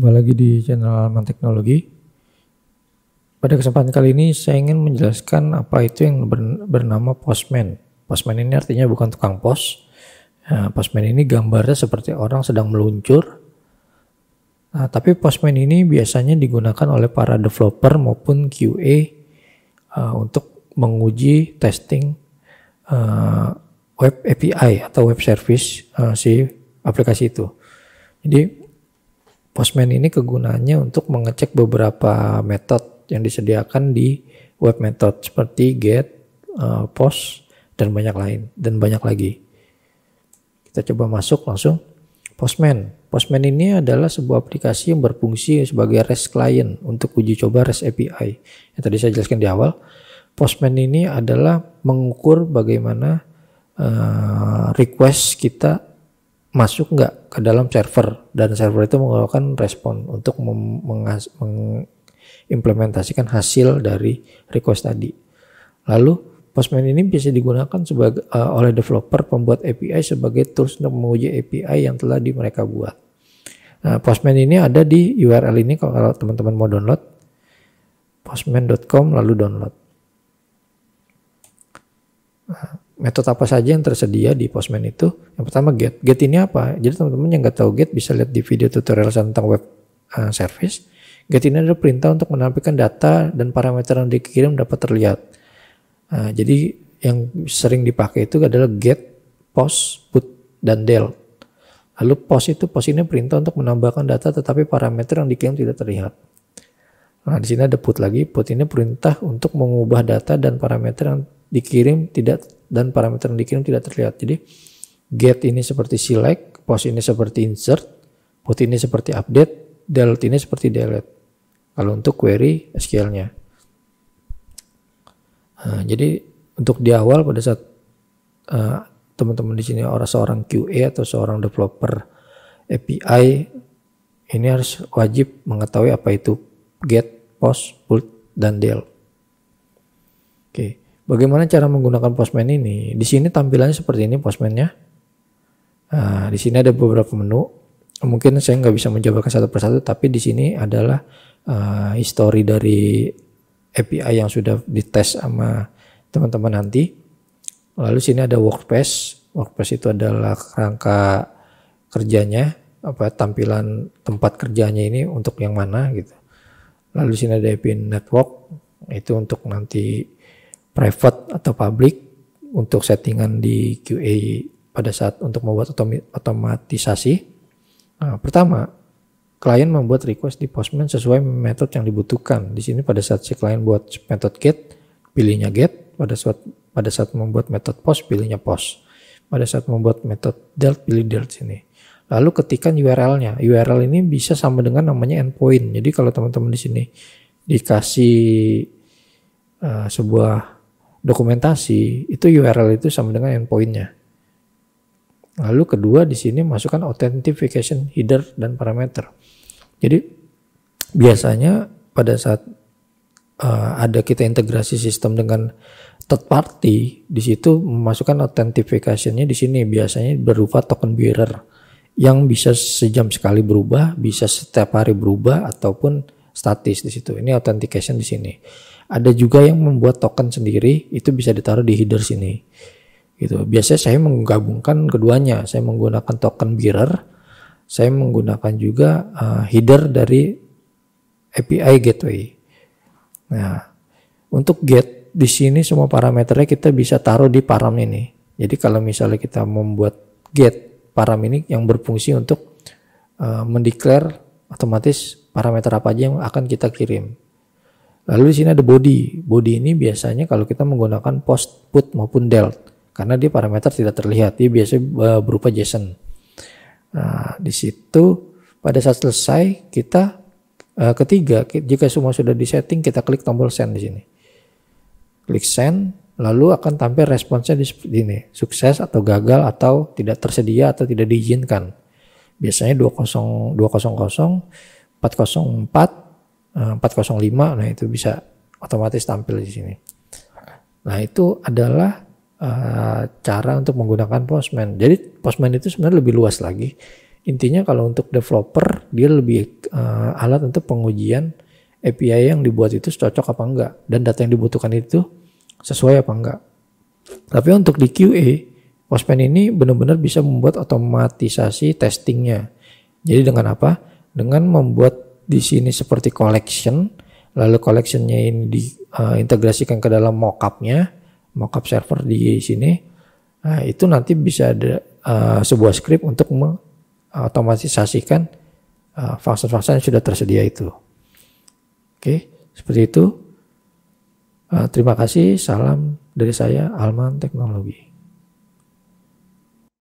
Jumpa lagi di channel Alman Teknologi. Pada kesempatan kali ini saya ingin menjelaskan apa itu yang bernama postman. Postman ini artinya bukan tukang pos. Postman ini gambarnya seperti orang sedang meluncur. Tapi postman ini biasanya digunakan oleh para developer maupun QA untuk menguji testing web API atau web service si aplikasi itu. Jadi postman ini kegunaannya untuk mengecek beberapa metode yang disediakan di web method seperti get, post, dan banyak lagi. Kita coba masuk langsung. Postman. Postman ini adalah sebuah aplikasi yang berfungsi sebagai REST client untuk uji coba REST API. Yang tadi saya jelaskan di awal. Postman ini adalah mengukur bagaimana request kita masuk nggak ke dalam server, dan server itu melakukan respon untuk mengimplementasikan hasil dari request tadi. Lalu postman ini bisa digunakan oleh developer pembuat API sebagai tools untuk menguji API yang telah mereka buat. Nah, postman ini ada di URL ini kalau teman-teman mau download, postman.com lalu download. Metode apa saja yang tersedia di postman itu? Yang pertama get. Get ini apa? Jadi teman-teman yang nggak tahu get bisa lihat di video tutorial tentang web service. Get ini adalah perintah untuk menampilkan data dan parameter yang dikirim dapat terlihat. Jadi yang sering dipakai itu adalah get, post, put, dan del. Lalu post ini perintah untuk menambahkan data tetapi parameter yang dikirim tidak terlihat. Nah, di sini ada put lagi. Put ini perintah untuk mengubah data dan parameter yang dikirim tidak terlihat. Jadi get ini seperti select, post ini seperti insert, put ini seperti update, del ini seperti delete. Kalau untuk query SQL-nya. Jadi untuk di awal pada saat teman-teman di sini seorang QA atau seorang developer API ini harus wajib mengetahui apa itu get, post, put, dan del. Oke. Bagaimana cara menggunakan postman ini? Di sini tampilannya seperti ini postman-nya. Di sini ada beberapa menu. Mungkin saya nggak bisa mencobakan satu persatu, tapi di sini adalah history dari API yang sudah dites sama teman-teman nanti. Lalu sini ada workspace. Workspace itu adalah kerangka kerjanya, tampilan tempat kerjanya ini untuk yang mana gitu. Lalu sini ada API network, itu untuk nanti private atau public untuk settingan di QA pada saat untuk membuat otomatisasi. Pertama, klien membuat request di postman sesuai metode yang dibutuhkan. Di sini pada saat si klien buat metode get, pilihnya get. Pada saat membuat metode post, pilihnya post. Pada saat membuat metode del, pilih del sini. Lalu ketikkan URL-nya. URL ini bisa sama dengan namanya endpoint. Jadi kalau teman-teman di sini dikasih sebuah dokumentasi, itu URL itu sama dengan endpoint-nya. Lalu kedua di sini masukkan authentication header dan parameter. Jadi biasanya pada saat ada kita integrasi sistem dengan third party, di situ memasukkan authentication-nya di sini biasanya berupa token bearer yang bisa sejam sekali berubah, bisa setiap hari berubah ataupun statis di situ. Ini authentication di sini. Ada juga yang membuat token sendiri, itu bisa ditaruh di header sini. Gitu. Biasanya saya menggabungkan keduanya. Saya menggunakan token bearer, saya menggunakan juga header dari API gateway. Nah, untuk get di sini semua parameternya kita bisa taruh di param ini. Jadi kalau misalnya kita membuat get param ini yang berfungsi untuk mendeklar otomatis parameter apa aja yang akan kita kirim. Lalu di sini ada body. Body ini biasanya kalau kita menggunakan post, put maupun del, karena dia parameter tidak terlihat, dia biasanya berupa JSON. Nah, di situ pada saat selesai kita ketiga, jika semua sudah disetting, kita klik tombol send di sini. Klik send, lalu akan tampil responsnya di sini, sukses atau gagal atau tidak tersedia atau tidak diizinkan. Biasanya 200, 404, 405, nah itu bisa otomatis tampil di sini. Nah itu adalah cara untuk menggunakan postman. Jadi postman itu sebenarnya lebih luas lagi. Intinya kalau untuk developer dia lebih alat untuk pengujian API yang dibuat itu cocok apa enggak dan data yang dibutuhkan itu sesuai apa enggak. Tapi untuk di QA, Postman ini benar-benar bisa membuat otomatisasi testingnya. Jadi dengan apa? Dengan membuat di sini seperti collection, lalu collectionnya ini diintegrasikan ke dalam mockup-nya, mockup server di sini. Nah, itu nanti bisa ada sebuah script untuk mengotomatisasikan function-function yang sudah tersedia itu. Oke, seperti itu. Terima kasih. Salam dari saya, Alman Teknologi.